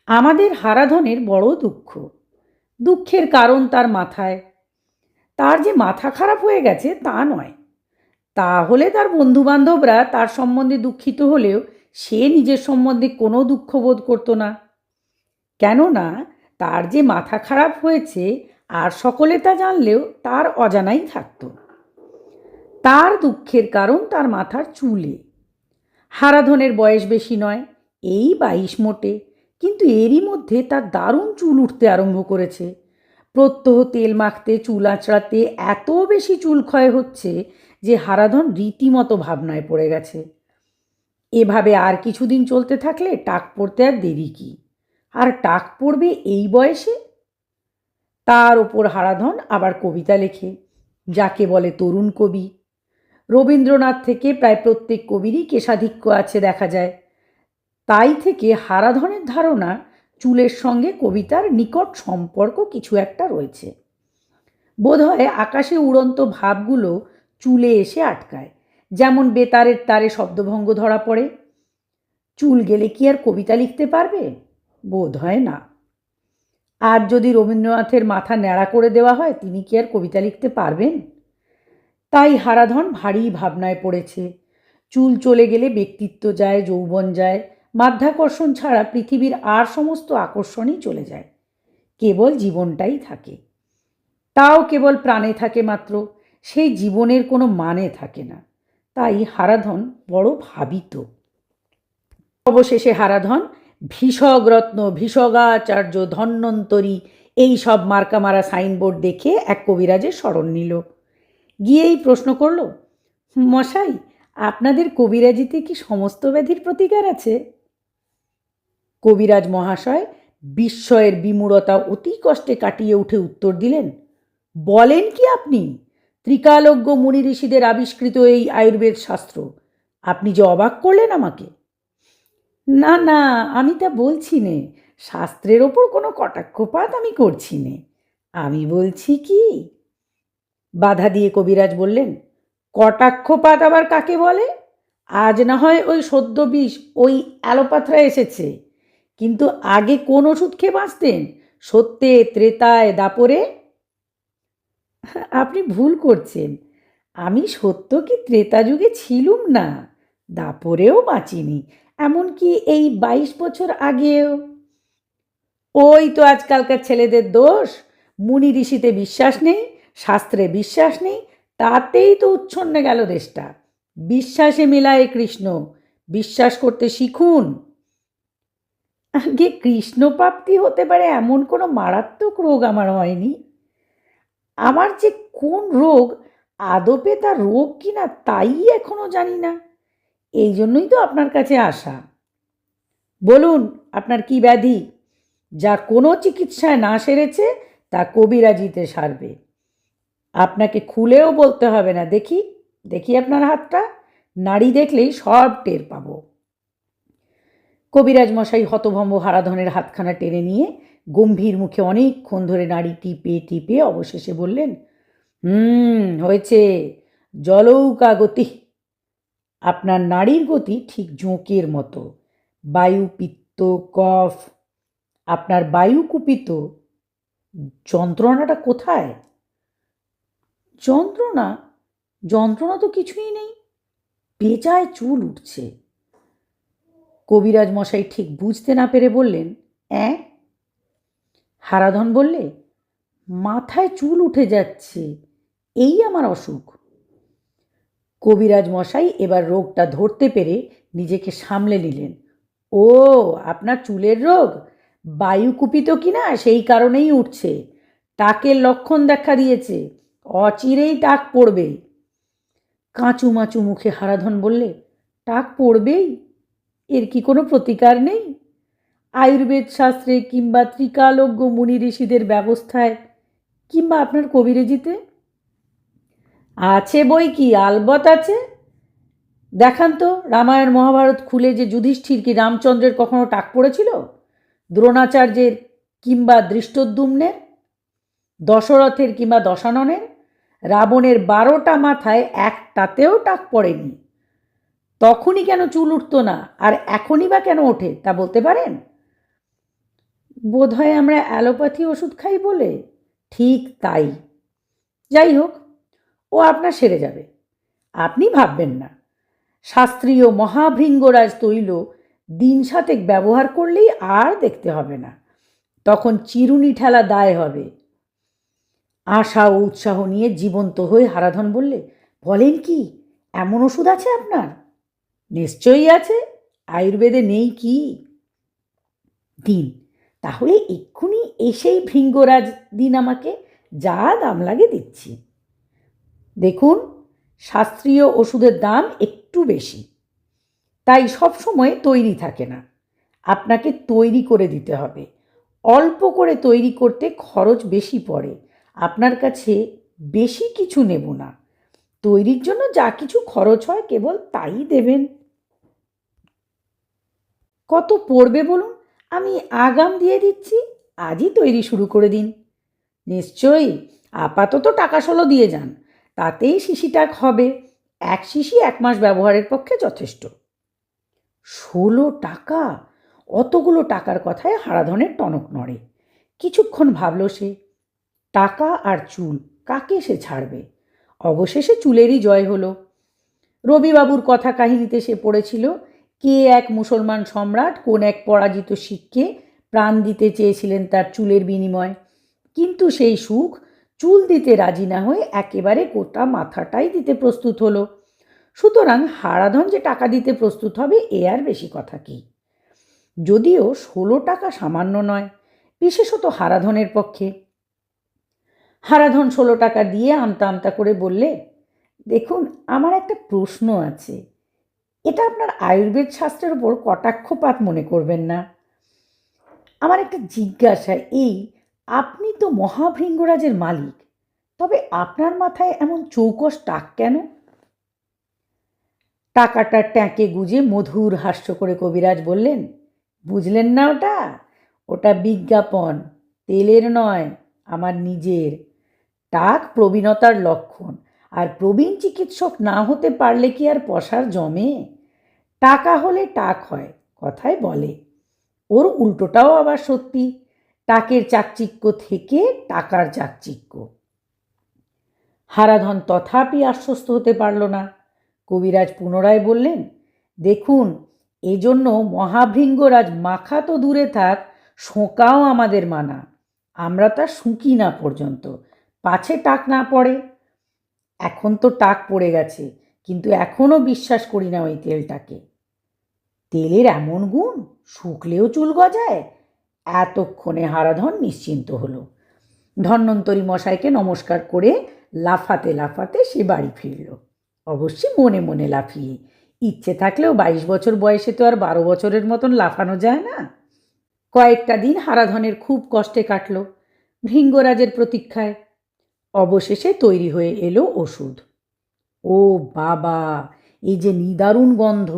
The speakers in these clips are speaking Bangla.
আমাদের হারাধনের বড় দুঃখ। দুঃখের কারণ তার মাথায়। তার যে মাথা খারাপ হয়ে গেছে তা নয়। তাহলে তার বন্ধুবান্ধবরা তার সম্বন্ধে দুঃখিত হলেও সে নিজের সম্বন্ধে কোনো দুঃখ বোধ করতো না। কেননা তার যে মাথা খারাপ হয়েছে আর সকলে তা জানলেও তার অজানাই থাকতো। তার দুঃখের কারণ তার মাথার চুলে। হারাধনের বয়স বেশি নয়, এই 22 মোটে, কিন্তু এরই মধ্যে তার দারুণ চুল উঠতে আরম্ভ করেছে। প্রত্যহ তেল মাখতে চুল আঁচড়াতে এত বেশি চুল ক্ষয় হচ্ছে যে হারাধন রীতিমতো ভাবনায় পড়ে গেছে। এভাবে আর কিছুদিন চলতে থাকলে টাক পড়তে আর দেরি কি? আর টাক পড়বে এই বয়সে? তার ওপর হারাধন আবার কবিতা লেখে, যাকে বলে তরুণ কবি। রবীন্দ্রনাথ থেকে প্রায় প্রত্যেক কবিরই কেশাধিক্য আছে দেখা যায়। তাই থেকে হারাধনের ধারণা চুলের সঙ্গে কবিতার নিকট সম্পর্ক কিছু একটা রয়েছে। বোধহয় আকাশে উড়ন্ত ভাবগুলো চুলে এসে আটকায়, যেমন বেতারের তারে শব্দভঙ্গ ধরা পড়ে। চুল গেলে কি আর কবিতা লিখতে পারবে? বোধ হয় না। আর যদি রবীন্দ্রনাথের মাথা ন্যাড়া করে দেওয়া হয়, তিনি কি আর কবিতা লিখতে পারবেন? তাই হারাধন ভারী ভাবনায় পড়েছে। চুল চলে গেলে ব্যক্তিত্ব যায়, যৌবন যায়, মাধ্যাকর্ষণ ছাড়া পৃথিবীর আর সমস্ত আকর্ষণই চলে যায়। কেবল জীবনটাই থাকে। তাও কেবল প্রাণে থাকে মাত্র, সেই জীবনের কোনো মানে থাকে না। তাই হারাধন বড় ভাবিত। অবশেষে হারাধন ভীষগরত্ন, ভীষগাচার্য, ধন্বন্তরী এই সব মার্কা মারা সাইনবোর্ড দেখে এক কবিরাজের শরণ নিল। গিয়েই প্রশ্ন করল, মশাই, আপনাদের কবিরাজিতে কি সমস্ত ব্যাধির প্রতিকার আছে? কবিরাজ মহাশয় বিস্ময়ের বিমূঢ়তা অতি কষ্টে কাটিয়ে উঠে উত্তর দিলেন, বলেন কি আপনি? ত্রিকালজ্ঞ মুনি ঋষিদের আবিষ্কৃত এই আয়ুর্বেদ শাস্ত্র। আপনি যে অবাক করলেন আমাকে। না না, আমি তা বলছি নে, শাস্ত্রের ওপর কোনো কটাক্ষপাত আমি করছি নে। আমি বলছি কি, বাধা দিয়ে কবিরাজ বললেন, কটাক্ষপাত আবার কাকে বলে? আজ না হয় ওই সদ্য বিষ, ওই অ্যালোপ্যাথরা এসেছে, কিন্তু আগে কোন ওষুধ খেয়ে বাঁচতেন? সত্যে, ত্রেতায়, দাপরে? আপনি ভুল করছেন। আমি সত্য কি ত্রেতা যুগে ছিলুম না, দাপরেও বাঁচিনি, এমনকি এই 22 বছর আগেও। ওই তো আজকালকার ছেলেদের দোষ। মুনি ঋষিতে বিশ্বাস নেই, শাস্ত্রে বিশ্বাস নেই, তাতেই তো উচ্ছন্নে গেল দেশটা। বিশ্বাসে মিলায় কৃষ্ণ, বিশ্বাস করতে শিখুন। আগে কৃষ্ণপ্রাপ্তি হতে পারে এমন কোনো মারাত্মক রোগ আমার হয়নি। আমার যে কোন রোগ, আদপে তা রোগ কিনা তাই এখনো জানি না। এই জন্যই তো আপনার কাছে আসা। বলুন, আপনার কি ব্যাধি? যা কোনো চিকিৎসায় না সেরেছে তা কবিরাজিতে সারবে। আপনাকে খুলেও বলতে হবে না। দেখি, দেখি আপনার হাতটা। নাড়ি দেখলেই সব টের পাব। কবিরাজ মশাই হতভম্ব হারাধনের হাতখানা টেনে নিয়ে গম্ভীর মুখে অনেকক্ষণ ধরে নাড়ি টিপে টিপে অবশেষে বললেন, হয়েছে, জলৌকা গতি। আপনার নাড়ির গতি ঠিক জোঁকের মতো। বায়ু, পিত্ত, কফ। আপনার বায়ু কুপিত। যন্ত্রণাটা কোথায়? যন্ত্রণা? যন্ত্রণা তো কিছুই নেই, বেজায় চুল উঠছে। কবিরাজ মশাই ঠিক বুঝতে না পেরে বললেন, অ্যাঁ? হারাধন বললে, মাথায় চুল উঠে যাচ্ছে, এই আমার অসুখ। কবিরাজ মশাই এবার রোগটা ধরতে পেরে নিজেকে সামলে নিলেন। ও, আপনার চুলের রোগ? বায়ু কুপিত কিনা সেই কারণেই উঠছে। টাকের লক্ষণ দেখা দিয়েছে, অচিরেই টাক পড়বে। কাঁচুমাচু মুখে হারাধন বললে, টাক পড়বেই? এর কি কোনো প্রতিকার নেই? আয়ুর্বেদ শাস্ত্রে কিংবা ত্রিকালজ্ঞ মুনি ঋষিদের ব্যবস্থায় কিংবা আপনার কবিরাজিতে? আছে বই কি, আলবৎ আছে। দেখান তো রামায়ণ মহাভারত খুলে যে যুধিষ্ঠির কি রামচন্দ্রের কখনো টাক পড়েছিল? দ্রোণাচার্যের কিংবা দৃষ্টদ্যুম্নের? দশরথের কিংবা দশাননের? রাবণের 12টা মাথায় একটাতেও টাক পড়েনি। তখনই কেন চুল উঠত না, আর এখনই বা কেন ওঠে তা বলতে পারেন? বোধহয় আমরা অ্যালোপ্যাথি ওষুধ খাই বলে। ঠিক তাই। যাই হোক, ও আপনার সেরে যাবে, আপনি ভাববেন না। শাস্ত্রীয় মহাভৃঙ্গরাজ তৈল দিন সাতেক ব্যবহার করলেই আর দেখতে হবে না, তখন চিরুনি ঠেলা দায় হবে। আশা ও উৎসাহ নিয়ে জীবন্ত হয়ে হারাধন বললে, বলেন কি, এমন ওষুধ আছে আপনার? নিশ্চয়ই আছে, আয়ুর্বেদে নেই কি? দিন, তাহলে এক্ষুনি এসেই ভৃঙ্গরাজ দিন আমাকে, যা দাম লাগে দিচ্ছি। দেখুন, শাস্ত্রীয় ওষুধের দাম একটু বেশি, তাই সব সময় তৈরি থাকে না, আপনাকে তৈরি করে দিতে হবে। অল্প করে তৈরি করতে খরচ বেশি পড়ে, আপনার কাছে বেশি কিছু নেব না, তৈরির জন্য যা কিছু খরচ হয় কেবল তাই দেবেন। কত পড়বে বলুন, আমি আগাম দিয়ে দিচ্ছি, আজই তৈরি শুরু করে দিন। নিশ্চয়ই, আপাতত টাকা 16 দিয়ে যান, তাতেই শিশিটাক হবে। এক শিশি 1 মাস ব্যবহারের পক্ষে যথেষ্ট। 16 টাকা! অতগুলো টাকার কথায় হারাধনের টনক নড়ে। কিছুক্ষণ ভাবল সে, টাকা আর চুল কাকে সে ছাড়বে। অবশেষে চুলেরই জয় হলো। রবিবাবুর কথা কাহিনীতে সে পড়েছিল, কে এক মুসলমান সম্রাট কোন এক পরাজিত শিখকে প্রাণ দিতে চেয়েছিলেন তার চুলের বিনিময়, কিন্তু সেই সুখ চুল দিতে রাজি না হয়ে একেবারে গোটা মাথাটাই দিতে প্রস্তুত হলো। সুতরাং হারাধন যে টাকা দিতে প্রস্তুত হবে এ আর বেশি কথা কি। যদিও 16 টাকা সামান্য নয়, বিশেষত হারাধনের পক্ষে। হারাধন 16 টাকা দিয়ে আমতা আমতা করে বললে, দেখুন, আমার একটা প্রশ্ন আছে, এটা আপনার আয়ুর্বেদ শাস্ত্রের উপর কটাক্ষপাত মনে করবেন না। আমার একটা জিজ্ঞাসা এই, আপনি তো মহাভৃঙ্গরাজের মালিক, তবে আপনার মাথায় এমন চৌকস টাক কেন? টাকাটা ট্যাঁকে গুজে মধুর হাস্য করে কবিরাজ বললেন, বুঝলেন না ওটা? ওটা বিজ্ঞাপন, তেলের নয়, আমার নিজের। টাক প্রবীণতার লক্ষণ, আর প্রবীণ চিকিৎসক না হতে পারলে কি আর পসার জমে? টাকা হলে টাক হয়, কথায় বলে। ওর উল্টোটাও আবার সত্যি, টাকের চাকচিক্য থেকে টাকার চাকচিক্য। হারাধন তথাপি আশ্বস্ত হতে পারল না। কবিরাজ পুনরায় বললেন, দেখুন, এজন্য মহাভৃঙ্গরাজ মাখা তো দূরে থাক, শোঁকাও আমাদের মানা। আমরা তা শুঁকি না পর্যন্ত, পাছে টাক না পড়ে। এখন তো টাক পড়ে গেছে, কিন্তু এখনও বিশ্বাস করি না ওই তেলটাকে। তেলের এমন গুণ, শুকলেও চুল গজায়? এতক্ষণে হারাধন নিশ্চিন্ত হলো। ধন্বন্তরী মশাইকে নমস্কার করে লাফাতে লাফাতে সে বাড়ি ফিরল, অবশ্যই মনে মনে লাফিয়ে। ইচ্ছে থাকলেও 22 বছর বয়সে তো আর 12 বছরের মতন লাফানো যায় না। কয়েকটা দিন হারাধনের খুব কষ্টে কাটল ভৃঙ্গরাজের প্রতীক্ষায়। অবশেষে তৈরি হয়ে এলো ওষুধ। ও বাবা, এই যে নিদারুণ গন্ধ,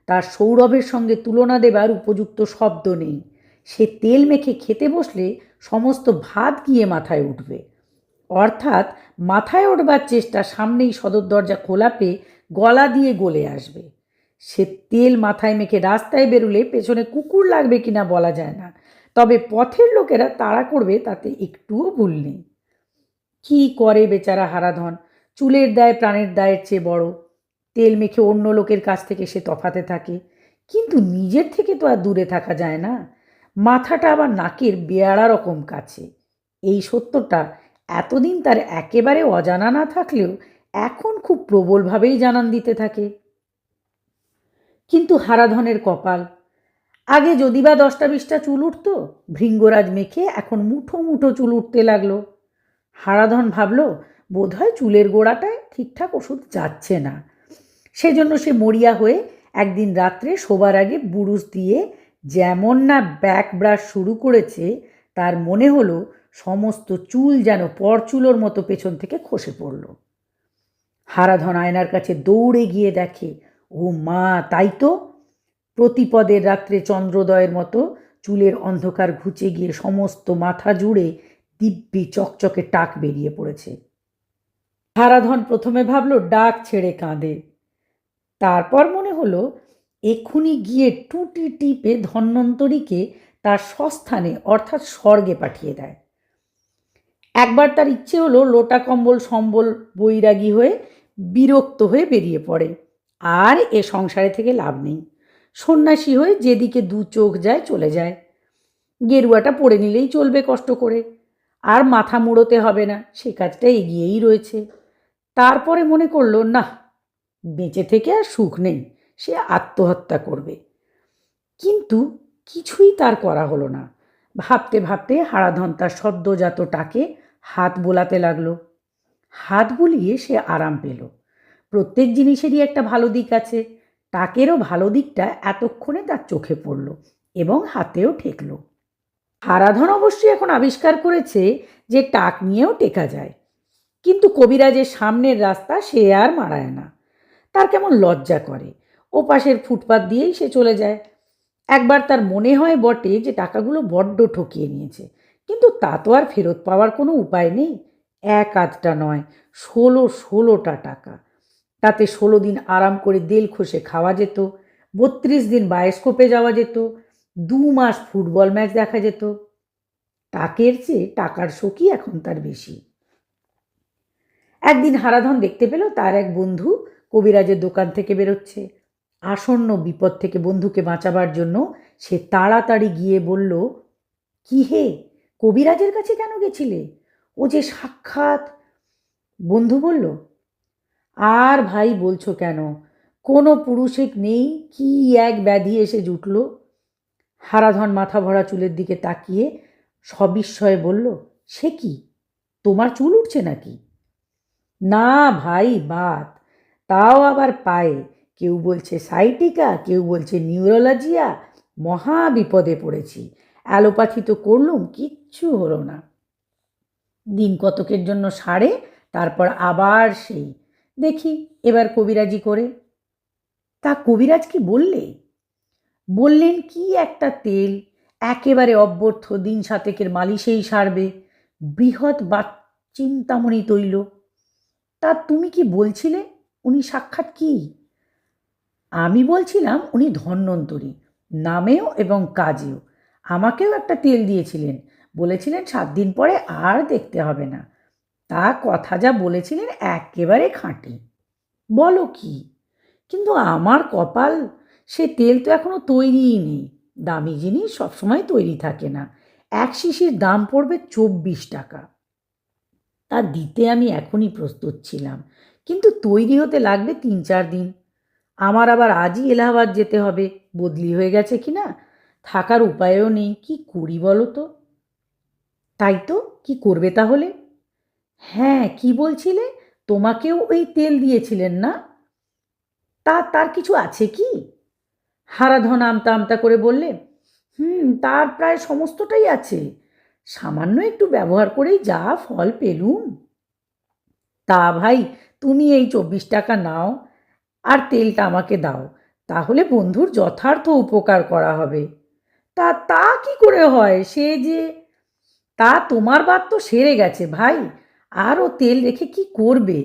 তার সৌরভের সঙ্গে তুলনা দেবার উপযুক্ত শব্দ নেই। সে তেল মেখে খেতে বসলে সমস্ত ভাত গিয়ে মাথায় উঠবে, অর্থাৎ মাথায় ওঠবার চেষ্টা সামনেই সদর দরজা খোলা পেয়ে গলা দিয়ে গলে আসবে। সে তেল মাথায় মেখে রাস্তায় বেরুলে পেছনে কুকুর লাগবে কিনা বলা যায় না, তবে পথের লোকেরা তাড়া করবে তাতে একটুও ভুল নেই। কী করে বেচারা হারাধন, চুলের দায় প্রাণের দায়ের চেয়ে বড়। তেল মেখে অন্য লোকের কাছ থেকে সে তফাতে থাকে, কিন্তু নিজের থেকে তো আর দূরে থাকা যায় না। মাথাটা আবার নাকের বেয়াড়া রকম কাছে। এই সত্যটা এতদিন তার একেবারে অজানা না থাকলেও এখন খুব প্রবলভাবেই জানান দিতে থাকে। কিন্তু হারাধনের কপাল, আগে যদি বা 10টা-20টা চুল উঠত, ভৃঙ্গরাজ মেখে এখন মুঠো মুঠো চুল উঠতে লাগলো। হারাধন ভাবল, বোধহয় চুলের গোড়াটায় ঠিকঠাক ওষুধ যাচ্ছে না। সেজন্য সে মরিয়া হয়ে একদিন রাত্রে শোবার আগে বুরুশ দিয়ে যেমন না ব্যাক ব্রাশ শুরু করেছে, তার মনে হলো সমস্ত চুল যেন পরচুলোর মতো পেছন থেকে খসে পড়ল। হারাধন আয়নার কাছে দৌড়ে গিয়ে দেখে, ও মা, তাই তো! প্রতিপদের রাত্রে চন্দ্রোদয়ের মতো চুলের অন্ধকার ঘুচে গিয়ে সমস্ত মাথা জুড়ে দিব্যি চকচকে টাক বেরিয়ে পড়েছে। হারাধন প্রথমে ভাবল ডাক ছেড়ে কাঁদে, তারপর মনে হলো এক্ষুনি গিয়ে টুটি টিপে ধন্বন্তরীকে তার স্বস্থানে অর্থাৎ স্বর্গে পাঠিয়ে দেয়। একবার তার ইচ্ছে হলো লোটা কম্বল সম্বল বৈরাগী হয়ে বিরক্ত হয়ে বেরিয়ে পড়ে, আর এ সংসারে থেকে লাভ নেই। সন্ন্যাসী হয়ে যেদিকে দু চোখ যায় চলে যায়। গেরুয়াটা পরে নিলেই চলবে কষ্ট করে, আর মাথা মুড়োতে হবে না, সে কাজটা এগিয়েই রয়েছে। তারপরে মনে করলো, না, বেঁচে থেকে আর সুখ নেই, সে আত্মহত্যা করবে। কিন্তু কিছুই তার করা হলো না। ভাবতে ভাবতে হারাধন তার সদ্যজাত টাকে হাত বোলাতে লাগলো। হাত বুলিয়ে সে আরাম পেল। প্রত্যেক জিনিসেরই একটা ভালো দিক আছে। টাকেরও ভালো দিকটা এতক্ষণে তার চোখে পড়ল এবং হাতেও ঠেকল। হারাধন অবশ্যই এখন আবিষ্কার করেছে যে টাক নিয়েও টেকা যায়, কিন্তু কবিরাজের সামনের রাস্তা সে আর মাড়ায় না। তার কেমন লজ্জা করে, ও পাশের ফুটপাত দিয়েই সে চলে যায়। একবার তার মনে হয় বটে যে টাকাগুলো বড্ড ঠকিয়ে নিয়েছে, কিন্তু তা তো আর ফেরত পাওয়ার কোনো উপায় নেই। এক আধটা নয়, 16টা টাকা। তাতে 16 দিন আরাম করে দেল খসে খাওয়া যেত, 32 দিন বায়োস্কোপে যাওয়া যেত, 2 মাস ফুটবল ম্যাচ দেখা যেত। টাকের চেয়ে টাকার শোকই এখন তার বেশি। একদিন হারাধন দেখতে পেল তার এক বন্ধু কবিরাজের দোকান থেকে বেরোচ্ছে। আসন্ন বিপদ থেকে বন্ধুকে বাঁচাবার জন্য সে তাড়াতাড়ি গিয়ে বলল, কি হে, কবিরাজের কাছে কেন গেছিলে? ও যে সাক্ষাৎ। বন্ধু বলল, আর ভাই বলছো কেন, কোনো পুরুষে নেই কি এক ব্যাধি এসে জুটল। হারাধন মাথা ভরা চুলের দিকে তাকিয়ে সবিস্ময়ে বলল, সে কি, তোমার চুল উঠছে নাকি? না ভাই, বাত, তাও আবার পায়ে। কেউ বলছে সাইটিকা, কেউ বলছে নিউরোলজিয়া। মহা বিপদে পড়েছি। অ্যালোপ্যাথি তো করলুম, কিচ্ছু হলো না। দিন কতকের জন্য সারে, তারপর আবার সেই দেখি এবার কবিরাজি করে। তা কবিরাজ কি বললে? বললেন কি একটা তেল, একেবারে অব্যর্থ, দিন 7 মালিশেই সারবে। বৃহৎ বা চিন্তামণি তৈল। তা তুমি কি বলছিলে উনি সাক্ষাৎ কি? আমি বলছিলাম উনি ধন্বন্তরী, নামেও এবং কাজেও। আমাকেও একটা তেল দিয়েছিলেন, বলেছিলেন 7 দিন পরে আর দেখতে হবে না। তা কথা যা বলেছিলেন একেবারে খাঁটি। বলো কি? কিন্তু আমার কপাল, সে তেল তো এখনো তৈরিই নেই। দামি জিনিস সবসময় তৈরি থাকে না। এক শিশির দাম পড়বে 24 টাকা। তা দিতে আমি এখনই প্রস্তুত ছিলাম, কিন্তু তৈরি হতে লাগবে 3-4 দিন। আমার আবার আজই এলাহাবাদ যেতে হবে, বদলি হয়ে গেছে কি না, থাকার উপায়ও নেই। কি করি বলো তো? তাই তো, কি করবে তাহলে? হ্যাঁ, কি বলছিলে, তোমাকেও ওই তেল দিয়েছিলেন না? তার কিছু আছে কি? হারাধন আমতা আমতা করে বললে, তার প্রায় সমস্তটাই আছে। সামান্য একটু ব্যবহার করেই যা ফল পেলুম। তা ভাই, তুমি এই 24 টাকা নাও, আর তেলটা আমাকে দাও, তাহলে বন্ধুর যথার্থ উপকার করা হবে। তা তা কি করে হয়, সে যে, তা তোমার বাদ তো সেরে গেছে ভাই, আর ও তেল রেখে কি করবে?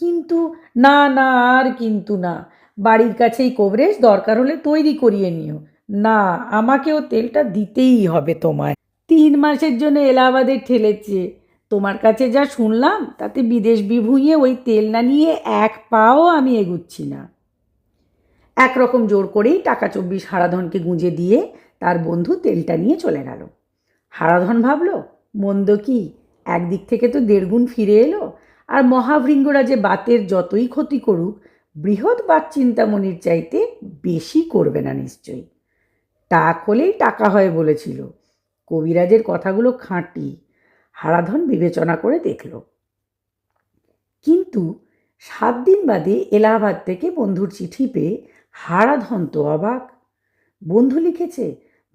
কিন্তু, না না, আর কিন্তু না, বাড়ির কাছেই কবরেজ, দরকার হলে তৈরি করিয়ে নিও। না, আমাকেও তেলটা দিতেই হবে তোমায়। 3 মাসের জন্য এলাহাবাদে ঠেলেছে। তোমার কাছে যা শুনলাম তাতে বিদেশ বিভুঁইয়ে ওই তেল না নিয়ে এক পাও আমি এগুচ্ছি না। একরকম জোর করেই টাকা 24 হারাধনকে গুঁজে দিয়ে তার বন্ধু তেলটা নিয়ে চলে গেল। হারাধন ভাবল, মন্দ কি, একদিক থেকে তো 1.5 গুণ ফিরে এলো। আর মহাভৃঙ্গরা যে বাতের যতই ক্ষতি করুক, বৃহৎ বাত চিন্তামণির চাইতে বেশি করবে না নিশ্চয়ই। টাক হলেই টাকা হয় বলেছিল। কবিরাজের কথাগুলো খাঁটি। হারাধন বিবেচনা করে দেখল। কিন্তু 7 দিন বাদে এলাহাবাদ থেকে বন্ধুর চিঠি পেয়ে হারাধন তো অবাক। বন্ধু লিখেছে,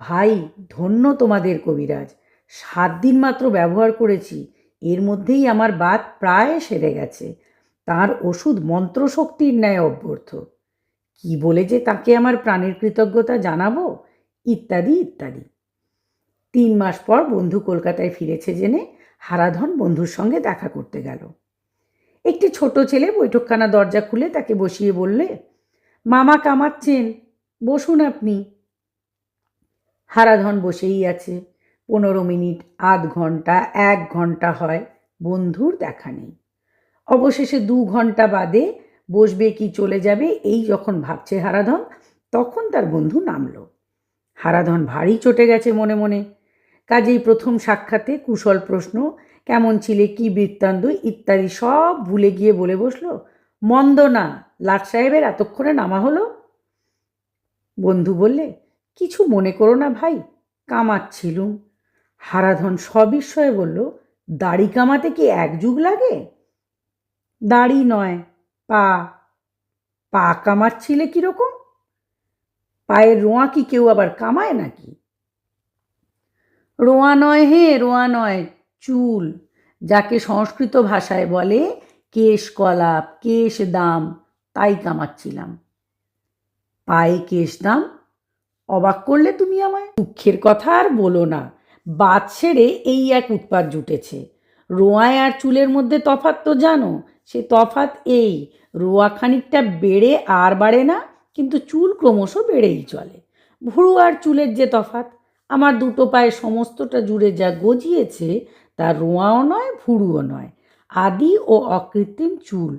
ভাই, ধন্য তোমাদের কবিরাজ, 7 দিন মাত্র ব্যবহার করেছি, এর মধ্যেই আমার বাত প্রায় সেরে গেছে। তার ওষুধ মন্ত্রশক্তির ন্যায় অব্যর্থ। কি বলে যে তাকে আমার প্রাণের কৃতজ্ঞতা জানাবো, ইত্যাদি ইত্যাদি। 3 মাস পর বন্ধু কলকাতায় ফিরেছে জেনে হারাধন বন্ধুর সঙ্গে দেখা করতে গেল। একটি ছোট ছেলে বৈঠকখানা দরজা খুলে তাকে বসিয়ে বললে, মামা কামাচ্ছেন, বসুন আপনি। হারাধন বসেই আছে। 15 মিনিট, আধ ঘন্টা, 1 ঘন্টা হয়, বন্ধুর দেখা নেই। অবশেষে 2 ঘন্টা বাদে বসবে কি চলে যাবে এই যখন ভাবছে হারাধন, তখন তার বন্ধু নামল। হারাধন ভারী চটে গেছে মনে মনে। কাজেই প্রথম সাক্ষাতে কুশল প্রশ্ন, কেমন ছিলে, কি বৃত্তান্ত ইত্যাদি সব ভুলে গিয়ে বলে বসল, মন্দ না, লাট সাহেবের এতক্ষণে নামা হলো। বন্ধু বললে, কিছু মনে করো না ভাই, কামাচ্ছিলুম। হারাধন সবিস্ময়ে বলল, দাড়ি কামাতে কি 1 যুগ লাগে? দাড়ি নয়, পা। পা কামাচ্ছিলে কিরকম? পায়ের রোঁয়া কি কেউ আবার কামায় নাকি? রোঁয়া নয় হে, রোঁয়া নয়, চুল, যাকে সংস্কৃত ভাষায় বলে কেশকলাপ, কেশদাম, তাই কামাচ্ছিলাম। পায়ে কেশদাম? অবাক করলে তুমি আমায়। দুঃখের কথা আর বলো না, বাত সেরে এই এক উৎপাত জুটেছে। রোঁয়ায় আর চুলের মধ্যে তফাৎ তো জানো, সে তফাৎ এই, রোঁয়া খানিকটা বেড়ে আর বাড়ে না, কিন্তু চুল ক্রমশ বেড়েই চলে। ভুরু আর চুলের যে তফাৎ, আমার দুটো পায়ে সমস্তটা জুড়ে যা গজিয়েছে তা রোঁয়াও নয়, ভুরুও নয়, আদি ও অকৃত্রিম চুল,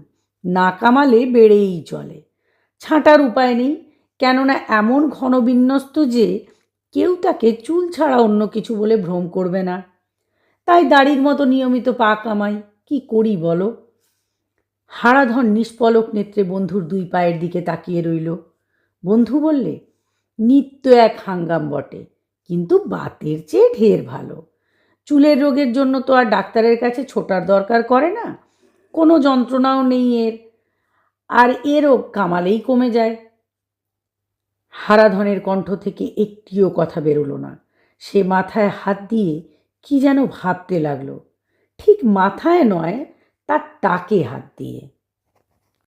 না কামালে বেড়েই চলে। ছাঁটার উপায় নেই, কেননা এমন ঘন বিন্যস্ত যে কেউ তাকে চুল ছাড়া অন্য কিছু বলে ভ্রম করবে না। তাই দাড়ির মতো নিয়মিত পা কামাই, কি করি বলো? হারাধন নিষ্পলক নেত্রে বন্ধুর 2 পায়ের দিকে তাকিয়ে রইল। বন্ধু বললে, নিত্য এক হাঙ্গাম বটে, কিন্তু বাতের চেয়ে ঢের ভালো। চুলের রোগের জন্য তো আর ডাক্তারের কাছে ছোটার দরকার করে না, কোনো যন্ত্রণাও নেই এর, আর এরও কামালেই কমে যায়। হারাধনের কণ্ঠ থেকে একটিও কথা বেরোলো না। সে মাথায় হাত দিয়ে কি যেন ভাবতে লাগলো, ঠিক মাথায় নয়, তার টাকে হাত দিয়ে।